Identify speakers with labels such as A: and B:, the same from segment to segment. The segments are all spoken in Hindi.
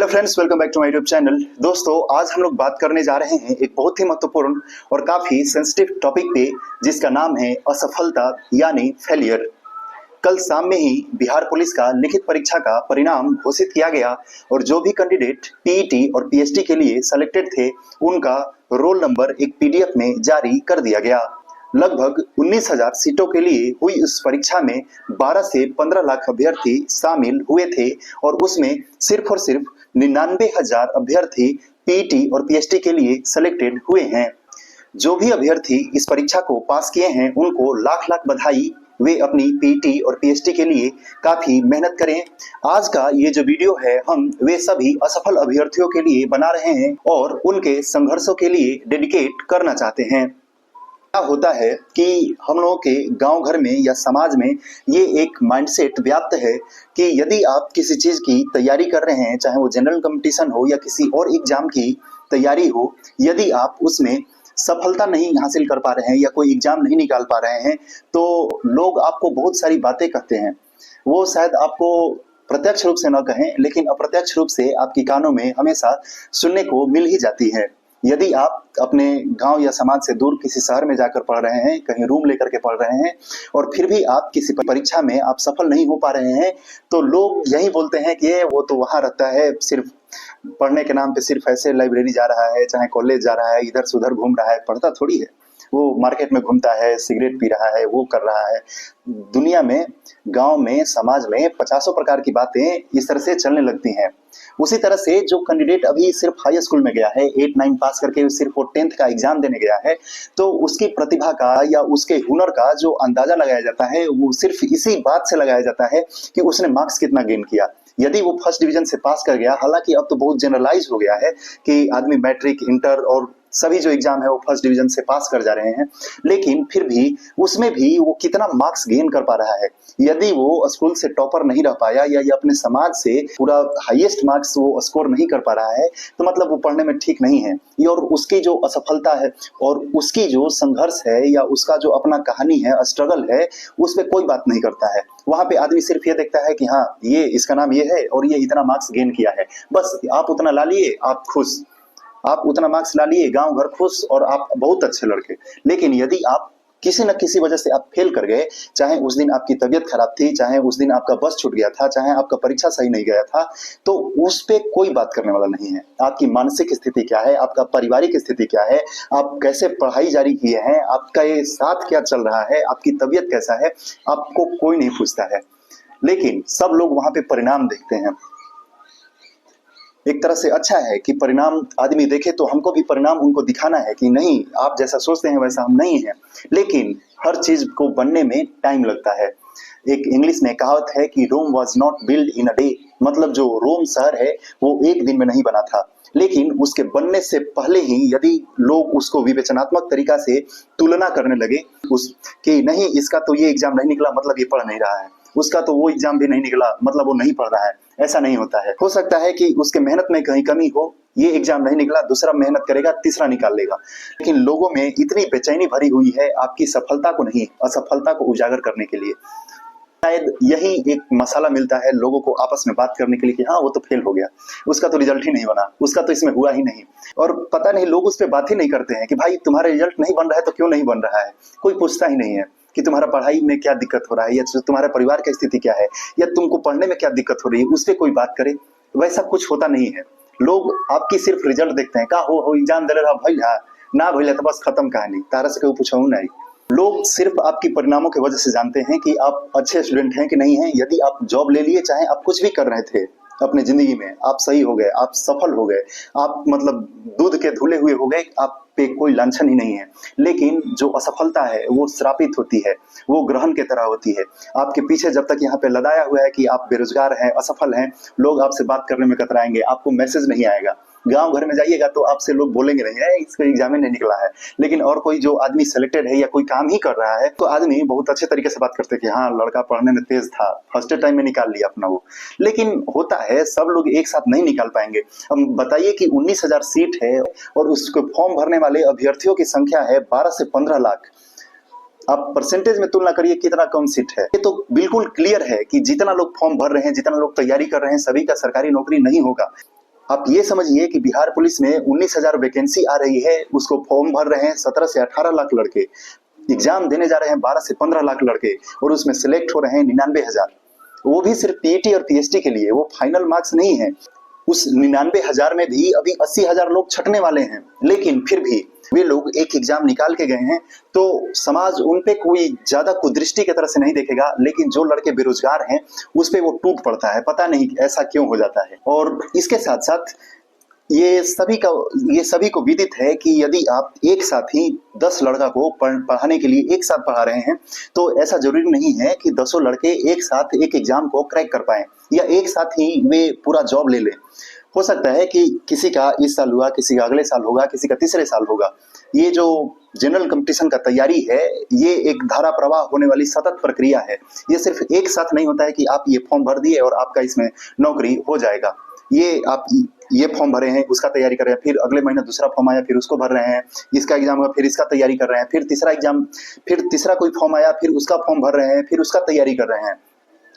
A: Friends, welcome back to my YouTube channel. दोस्तों, आज हम लोग बात करने जा रहे हैं एक बहुत ही महत्वपूर्ण और काफी सेंसिटिव टॉपिक पे, जिसका नाम है असफलता यानी फेलियर। कल शाम में ही बिहार पुलिस का लिखित परीक्षा का परिणाम घोषित किया गया और जो भी कैंडिडेट पीईटी और पीएचडी के लिए सेलेक्टेड थे, उनका रोल नंबर एक पीडीएफ में जारी कर दिया गया। लगभग 19,000 सीटों के लिए हुई इस परीक्षा में 12 से 15 लाख अभ्यर्थी शामिल हुए थे और उसमें सिर्फ और सिर्फ 99,000 अभ्यर्थी पीईटी और पीएचडी के लिए सेलेक्टेड हुए हैं। जो भी अभ्यर्थी इस परीक्षा को पास किए हैं, उनको लाख लाख बधाई। वे अपनी पीईटी और पीएचडी के लिए काफी मेहनत करें। आज का ये जो वीडियो है, हम वे सभी असफल अभ्यर्थियों के लिए बना रहे हैं और उनके संघर्षों के लिए डेडिकेट करना चाहते हैं। क्या होता है कि हम लोगों के गांव घर में या समाज में ये एक माइंडसेट व्याप्त है कि यदि आप किसी चीज की तैयारी कर रहे हैं, चाहे वो जनरल कंपटीशन हो या किसी और एग्जाम की तैयारी हो, यदि आप उसमें सफलता नहीं हासिल कर पा रहे हैं या कोई एग्जाम नहीं निकाल पा रहे हैं, तो लोग आपको बहुत सारी बातें कहते हैं। वो शायद आपको प्रत्यक्ष रूप से न कहें, लेकिन अप्रत्यक्ष रूप से आपकी कानों में हमेशा सुनने को मिल ही जाती है। यदि आप अपने गांव या समाज से दूर किसी शहर में जाकर पढ़ रहे हैं, कहीं रूम लेकर के पढ़ रहे हैं और फिर भी आप किसी परीक्षा में आप सफल नहीं हो पा रहे हैं, तो लोग यही बोलते हैं कि वो तो वहां रहता है, सिर्फ पढ़ने के नाम पे सिर्फ ऐसे लाइब्रेरी जा रहा है, चाहे कॉलेज जा रहा है, इधर से उधर घूम रहा है, पढ़ता थोड़ी है। वो मार्केट में घूमता है, सिगरेट पी रहा है, वो कर रहा है। दुनिया में, गांव में, समाज में पचासों प्रकार की बातें इस तरह से चलने लगती हैं। उसी तरह से जो कैंडिडेट अभी सिर्फ हाई स्कूल में गया है, 8-9 पास करके सिर्फ वो 10th का एग्जाम देने गया है, तो उसकी प्रतिभा का या उसके हुनर का जो अंदाजा लगाया जाता है, वो सिर्फ इसी बात से लगाया जाता है कि उसने मार्क्स कितना गेन किया। यदि वो फर्स्ट डिवीजन से पास कर गया, हालांकि अब तो बहुत जनरलाइज हो गया है कि आदमी मैट्रिक, इंटर और सभी जो एग्जाम है वो फर्स्ट डिवीजन से पास कर जा रहे हैं, लेकिन फिर भी उसमें भी वो कितना मार्क्स गेन कर पा रहा है। यदि वो स्कूल से टॉपर नहीं रह पाया या अपने समाज से पूरा हाईएस्ट मार्क्स वो स्कोर नहीं कर पा रहा है, तो मतलब वो पढ़ने में ठीक नहीं है। और उसकी जो असफलता है और उसकी जो संघर्ष है या उसका जो अपना कहानी है, स्ट्रगल है, उस पर कोई बात नहीं करता है। वहां पे आदमी सिर्फ ये देखता है कि हाँ, ये इसका नाम ये है और ये इतना मार्क्स गेन किया है, बस आप उतना ला लिए, आप खुश, आप उतना मार्क्स ला लिए, गांव घर खुश और आप बहुत अच्छे लड़के। लेकिन यदि आप किसी न किसी वजह से आप फेल कर गए, चाहे उस दिन आपकी तबीयत खराब थी, चाहे उस दिन आपका बस छूट गया था, चाहे आपका परीक्षा सही नहीं गया था, तो उस पे कोई बात करने वाला नहीं है। आपकी मानसिक स्थिति क्या है, आपका पारिवारिक स्थिति क्या है, आप कैसे पढ़ाई जारी किए हैं, आपका ये साथ क्या चल रहा है, आपकी तबीयत कैसा है, आपको कोई नहीं पूछता है। लेकिन सब लोग वहां पे परिणाम देखते हैं। एक तरह से अच्छा है कि परिणाम आदमी देखे, तो हमको भी परिणाम उनको दिखाना है कि नहीं, आप जैसा सोचते हैं वैसा हम नहीं हैं। लेकिन हर चीज को बनने में टाइम लगता है। एक इंग्लिश में कहावत है कि Rome was not build in a day, मतलब जो रोम शहर है वो एक दिन में नहीं बना था, लेकिन उसके बनने से पहले ही यदि लोग उसको विवेचनात्मक तरीका से तुलना करने लगे उस कि नहीं, इसका तो ये एग्जाम नहीं निकला मतलब ये पढ़ नहीं रहा है, उसका तो वो एग्जाम भी नहीं निकला मतलब वो नहीं पढ़ रहा है, ऐसा नहीं होता है। हो सकता है कि उसके मेहनत में कहीं कमी हो, ये एग्जाम नहीं निकला, दूसरा मेहनत करेगा, तीसरा निकाल लेगा। लेकिन लोगों में इतनी बेचैनी भरी हुई है आपकी सफलता को नहीं, असफलता को उजागर करने के लिए। शायद यही एक मसाला मिलता है लोगों को आपस में बात करने के लिए कि हाँ, वो तो फेल हो गया, उसका तो रिजल्ट ही नहीं बना, उसका तो इसमें हुआ ही नहीं। और पता नहीं लोग उस पर बात ही नहीं करते हैं कि भाई तुम्हारा रिजल्ट नहीं बन रहा है तो क्यों नहीं बन रहा है। कोई पूछता ही नहीं है कि तुम्हारा पढ़ाई में क्या दिक्कत हो रहा है या तुम्हारे परिवार की स्थिति क्या है या तुमको पढ़ने में क्या दिक्कत हो रही है, उस पर कोई बात करे। वैसा कुछ होता नहीं है। लोग आपकी सिर्फ रिजल्ट देखते हैं, का हो एग्जाम दे रहा भइल है ना भइल है तो बस खत्म कहानी, तारा से कोई पूछा नहीं। लोग सिर्फ आपकी परिणामों की वजह से जानते हैं कि आप अच्छे स्टूडेंट हैं कि नहीं हैं। यदि आप जॉब ले लिए, चाहे आप कुछ भी कर रहे थे अपने जिंदगी में, आप सही हो गए, आप सफल हो गए, आप मतलब दूध के धुले हुए हो गए, आप पे कोई लांछन ही नहीं है। लेकिन जो असफलता है वो श्रापित होती है, वो ग्रहण की तरह होती है। आपके पीछे जब तक यहाँ पे लदाया हुआ है कि आप बेरोजगार हैं, असफल हैं, लोग आपसे बात करने में कतराएंगे, आपको मैसेज नहीं आएगा। गांव घर में जाइएगा तो आपसे लोग बोलेंगे नहीं है, इसका एग्जाम ही नहीं निकला है। लेकिन और कोई जो आदमी सेलेक्टेड है या कोई काम ही कर रहा है, तो आदमी बहुत अच्छे तरीके से बात करते हैं कि हाँ, लड़का पढ़ने में तेज था, फर्स्ट टाइम में निकाल लिया अपना वो। लेकिन होता है सब लोग एक साथ नहीं निकाल पाएंगे। अब बताइए कि 19,000 सीट है और उसको फॉर्म भरने वाले अभ्यर्थियों की संख्या है 12 से 15 लाख। आप परसेंटेज में तुलना करिए कितना कम सीट है। ये तो बिल्कुल क्लियर है कि जितना लोग फॉर्म भर रहे हैं, जितना लोग तैयारी कर रहे हैं, सभी का सरकारी नौकरी नहीं होगा। आप ये समझिए कि बिहार पुलिस में 19,000 वैकेंसी आ रही है, उसको फॉर्म भर रहे हैं 17 से 18 लाख लड़के, एग्जाम देने जा रहे हैं 12 से 15 लाख लड़के, और उसमें सिलेक्ट हो रहे हैं 99,000। वो भी सिर्फ पीईटी और पीएचडी के लिए, वो फाइनल मार्क्स नहीं है। उस 99,000 में भी अभी 80,000 लोग छटने वाले हैं, लेकिन फिर भी वे लोग एक एग्जाम निकाल के गए हैं, तो समाज उन पे कोई ज्यादा कुदृष्टि की तरह से नहीं देखेगा, लेकिन जो लड़के बेरोजगार हैं उस पे वो टूट पड़ता है। पता नहीं ऐसा क्यों हो जाता है। और इसके साथ साथ ये सभी को विदित है कि यदि आप एक साथ ही 10 लड़का को पढ़ाने के लिए एक साथ पढ़ा रहे हैं, तो ऐसा जरूरी नहीं है कि 10 लड़के एक साथ एक एग्जाम को क्रैक कर पाए या एक साथ ही वे पूरा जॉब ले लें। हो सकता है कि किसी का इस साल हुआ, किसी का अगले साल होगा, किसी का तीसरे साल होगा। ये जो जनरल कंपटीशन का तैयारी है, ये एक धारा प्रवाह होने वाली सतत प्रक्रिया है। ये सिर्फ एक साथ नहीं होता है कि आप ये फॉर्म भर दिए और आपका इसमें नौकरी हो जाएगा। ये आप ये फॉर्म भरे हैं, उसका तैयारी कर रहे हैं, फिर अगले महीने दूसरा फॉर्म आया, फिर उसको भर रहे हैं, इसका एग्जाम हुआ, फिर इसका तैयारी कर रहे हैं, फिर तीसरा एग्जाम, फिर तीसरा कोई फॉर्म आया, फिर उसका फॉर्म भर रहे हैं, फिर उसका तैयारी कर रहे हैं।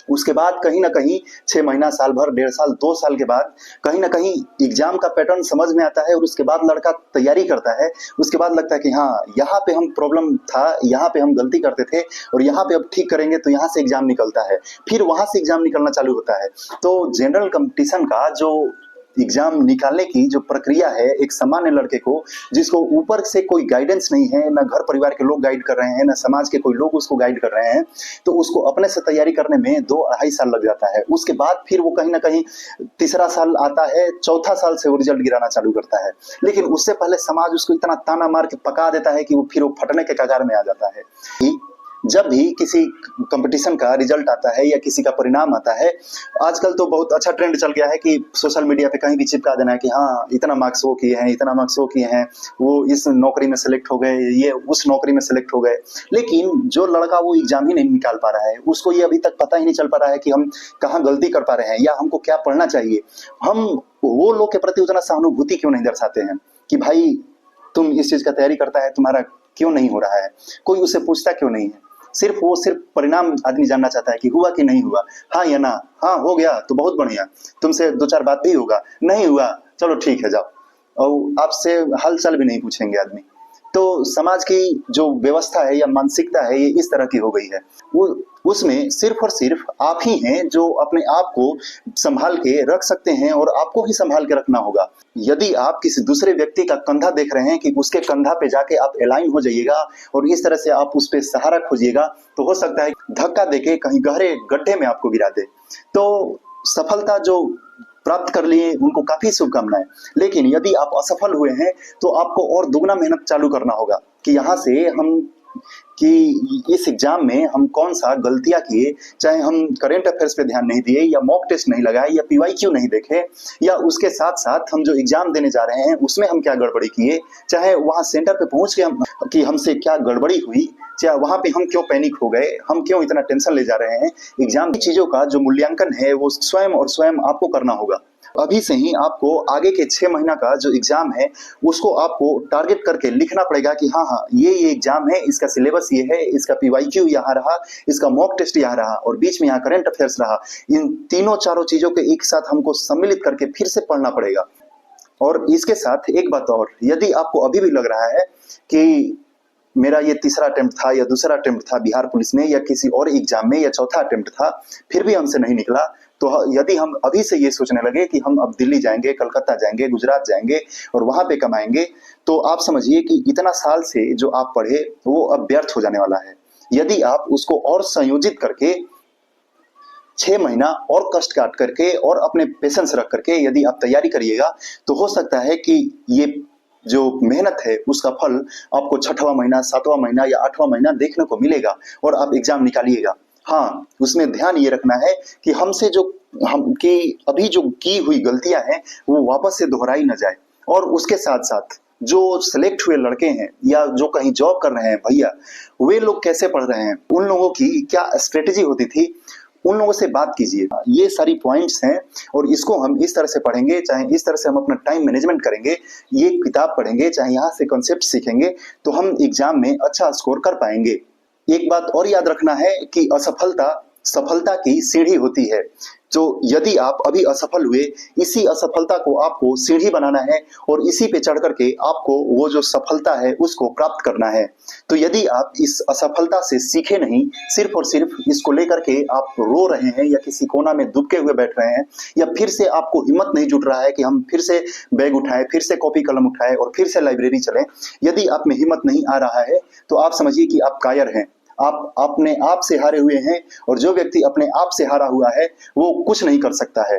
A: उसके बाद कहीं ना कहीं 6 महीना, साल भर, 1.5 साल, 2 साल के बाद कहीं ना कहीं एग्जाम का पैटर्न समझ में आता है, और उसके बाद लड़का तैयारी करता है। उसके बाद लगता है कि हाँ, यहाँ पे हम प्रॉब्लम था, यहाँ पे हम गलती करते थे, और यहाँ पे अब ठीक करेंगे तो यहाँ से एग्जाम निकलता है, फिर वहां से एग्जाम निकलना चालू होता है। तो जनरल कंपटीशन का जो एग्जाम निकालने की जो प्रक्रिया है, एक सामान्य लड़के को, जिसको ऊपर से कोई गाइडेंस नहीं है, ना घर परिवार के लोग गाइड कर रहे हैं, ना समाज के कोई लोग उसको गाइड कर रहे हैं, तो उसको अपने से तैयारी करने में 2-2.5 साल लग जाता है। उसके बाद फिर वो कहीं ना कहीं तीसरा साल आता है, चौथा साल से वो रिजल्ट गिराना चालू करता है। लेकिन उससे पहले समाज उसको इतना ताना मार के पका देता है कि वो फिर वो फटने के कगार में आ जाता है। जब भी किसी कंपटीशन का रिजल्ट आता है या किसी का परिणाम आता है, आजकल तो बहुत अच्छा ट्रेंड चल गया है कि सोशल मीडिया पे कहीं भी चिपका देना है कि हाँ, इतना मार्क्स वो किए हैं, इतना मार्क्स वो किए हैं, वो इस नौकरी में सेलेक्ट हो गए, ये उस नौकरी में सेलेक्ट हो गए। लेकिन जो लड़का वो एग्जाम ही नहीं निकाल पा रहा है, उसको ये अभी तक पता ही नहीं चल पा रहा है कि हम कहाँ गलती कर पा रहे हैं या हमको क्या पढ़ना चाहिए। हम वो लोग के प्रति उतना सहानुभूति क्यों नहीं दर्शाते हैं कि भाई, तुम इस चीज का तैयारी करता है, तुम्हारा क्यों नहीं हो रहा है? कोई उससे पूछता क्यों नहीं है? सिर्फ परिणाम आदमी जानना चाहता है कि हुआ कि नहीं हुआ, हाँ या ना। हाँ हो गया तो बहुत बढ़िया, तुमसे 2-4 बात भी होगा, नहीं हुआ चलो ठीक है जाओ, और आपसे हालचाल भी नहीं पूछेंगे आदमी। तो समाज की जो व्यवस्था है या मानसिकता है, ये इस तरह की हो गई है। वो उसमें सिर्फ और सिर्फ आप ही हैं जो अपने आप को संभाल के रख सकते हैं, और आपको ही संभाल के रखना होगा। यदि आप किसी दूसरे व्यक्ति का कंधा देख रहे हैं कि उसके कंधा पे जाके आप अलाइन हो जाइएगा और इस तरह से आप उस पे सहारा खोजिएगा, तो हो सकता है धक्का देके कहीं गहरे गड्ढे में आपको गिरा दे। तो सफलता जो प्राप्त कर लिए उनको काफी शुभकामनाएं, लेकिन यदि आप असफल हुए हैं तो आपको और दुगना मेहनत चालू करना होगा कि यहाँ से हम कि इस एग्जाम में हम कौन सा गलतियां किए, चाहे हम करेंट अफेयर्स पे ध्यान नहीं दिए, या मॉक टेस्ट नहीं लगाए, या पीवाईक्यू नहीं देखे, या उसके साथ साथ हम जो एग्जाम देने जा रहे हैं उसमें हम क्या गड़बड़ी किए, चाहे वहां सेंटर पे पहुंच के हम कि हमसे क्या गड़बड़ी हुई, चाहे वहां पे हम क्यों पैनिक हो गए, हम क्यों इतना टेंशन ले जा रहे हैं। एग्जाम की चीजों का जो मूल्यांकन है वो स्वयं और स्वयं आपको करना होगा। अभी से ही आपको आगे के 6 महीना का जो एग्जाम है उसको आपको टारगेट करके लिखना पड़ेगा कि हाँ हाँ, ये एग्जाम है, इसका सिलेबस ये है, इसका पीवाईक्यू यहाँ रहा, इसका मॉक टेस्ट यहाँ रहा, और बीच में यहाँ करंट अफेयर्स रहा। इन तीनों चारों चीजों के एक साथ हमको सम्मिलित करके फिर से पढ़ना पड़ेगा। और इसके साथ एक बात और, यदि आपको अभी भी लग रहा है कि मेरा ये तीसरा अटेम्प्ट था या दूसरा अटेम्प्ट था बिहार पुलिस में या किसी और एग्जाम में, या चौथा अटेम्प्ट था, फिर भी हमसे नहीं निकला, तो यदि हम अभी से ये सोचने लगे कि हम अब दिल्ली जाएंगे, कलकत्ता जाएंगे, गुजरात जाएंगे और वहां पे कमाएंगे, तो आप समझिए कि इतना साल से जो आप पढ़े वो अब व्यर्थ हो जाने वाला है। यदि आप उसको और संयोजित करके 6 महीना और कष्ट काट करके और अपने पेशेंस रख करके यदि आप तैयारी करिएगा, तो हो सकता है कि ये जो मेहनत है उसका फल आपको 6वां महीना, 7वां महीना या 8वां महीना देखने को मिलेगा और आप एग्जाम निकालिएगा। हाँ, उसमें ध्यान ये रखना है कि हमसे जो अभी जो की हुई गलतियां हैं वो वापस से दोहराई न जाए। और उसके साथ साथ जो सिलेक्ट हुए लड़के हैं या जो कहीं जॉब कर रहे हैं भैया, वे लोग कैसे पढ़ रहे हैं, उन लोगों की क्या स्ट्रेटेजी होती थी, उन लोगों से बात कीजिए। ये सारी पॉइंट्स हैं और इसको हम इस तरह से पढ़ेंगे, चाहे इस तरह से हम अपना टाइम मैनेजमेंट करेंगे, ये किताब पढ़ेंगे, चाहे यहाँ से कॉन्सेप्ट सीखेंगे, तो हम एग्जाम में अच्छा स्कोर कर पाएंगे। एक बात और याद रखना है कि असफलता सफलता की सीढ़ी होती है। तो यदि आप अभी असफल हुए, इसी असफलता को आपको सीढ़ी बनाना है और इसी पे चढ़ करके आपको वो जो सफलता है उसको प्राप्त करना है। तो यदि आप इस असफलता से सीखे नहीं, सिर्फ और सिर्फ इसको लेकर के आप रो रहे हैं या किसी कोना में दुबके हुए बैठ रहे हैं, या फिर से आपको हिम्मत नहीं जुट रहा है कि हम फिर से बैग उठाएं, फिर से कॉपी कलम उठाएं और फिर से लाइब्रेरी चलें, यदि आप में हिम्मत नहीं आ रहा है तो आप समझिए कि आप कायर हैं। आप अपने आप से हारे हुए हैं, और जो व्यक्ति अपने आप से हारा हुआ है वो कुछ नहीं कर सकता है।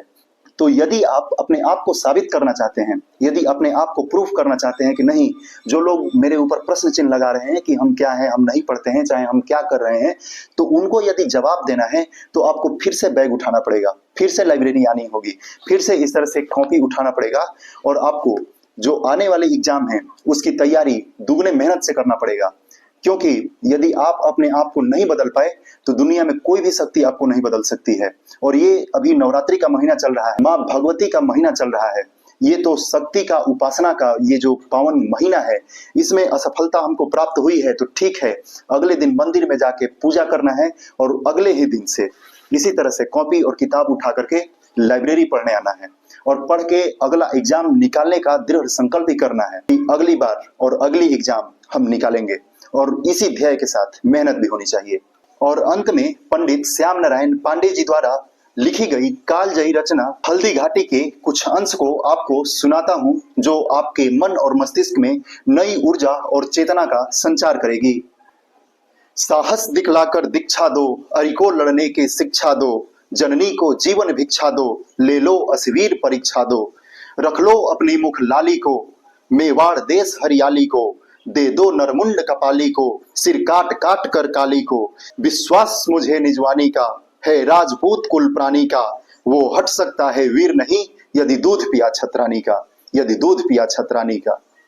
A: तो यदि आप अपने आप को साबित करना चाहते हैं, यदि अपने आप को प्रूफ करना चाहते हैं कि नहीं, जो लोग मेरे ऊपर प्रश्न चिन्ह लगा रहे हैं कि हम क्या हैं, हम नहीं पढ़ते हैं, चाहे हम क्या कर रहे हैं, तो उनको यदि जवाब देना है तो आपको फिर से बैग उठाना पड़ेगा, फिर से लाइब्रेरी आनी होगी, फिर से इस तरह से कॉपी उठाना पड़ेगा, और आपको जो आने वाले एग्जाम है उसकी तैयारी दुगने मेहनत से करना पड़ेगा। क्योंकि यदि आप अपने आप को नहीं बदल पाए तो दुनिया में कोई भी शक्ति आपको नहीं बदल सकती है। और ये अभी नवरात्रि का महीना चल रहा है, माँ भगवती का महीना चल रहा है, ये तो शक्ति का, उपासना का ये जो पावन महीना है, इसमें असफलता हमको प्राप्त हुई है तो ठीक है, अगले दिन मंदिर में जाके पूजा करना है और अगले ही दिन से इसी तरह से कॉपी और किताब उठा करके लाइब्रेरी पढ़ने आना है और पढ़ के अगला एग्जाम निकालने का दृढ़ संकल्प ही करना है कि अगली बार और अगली एग्जाम हम निकालेंगे, और इसी ध्येय के साथ मेहनत भी होनी चाहिए। और अंत में पंडित श्याम नारायण पांडे जी द्वारा लिखी गई कालजयी रचना हल्दी घाटी के कुछ अंश को आपको सुनाता हूं, जो आपके मन और मस्तिष्क में नई ऊर्जा और चेतना का संचार करेगी। साहस दिखलाकर दीक्षा दो, अरि को लड़ने की शिक्षा दो, जननी को जीवन भिक्षा दो, ले लो असवीर परीक्षा दो, रख लो अपनी मुख लाली को, मेवाड़ देश हरियाली को, दे दो नरमुंड कपाली को, सिर काट काट कर काली को, विश्वास मुझे निजवानी का, है राजपूत कुल प्राणी का, वो हट सकता है वीर नहीं, यदि दूध पिया छतरानी का, यदि दूध पिया छतरानी का।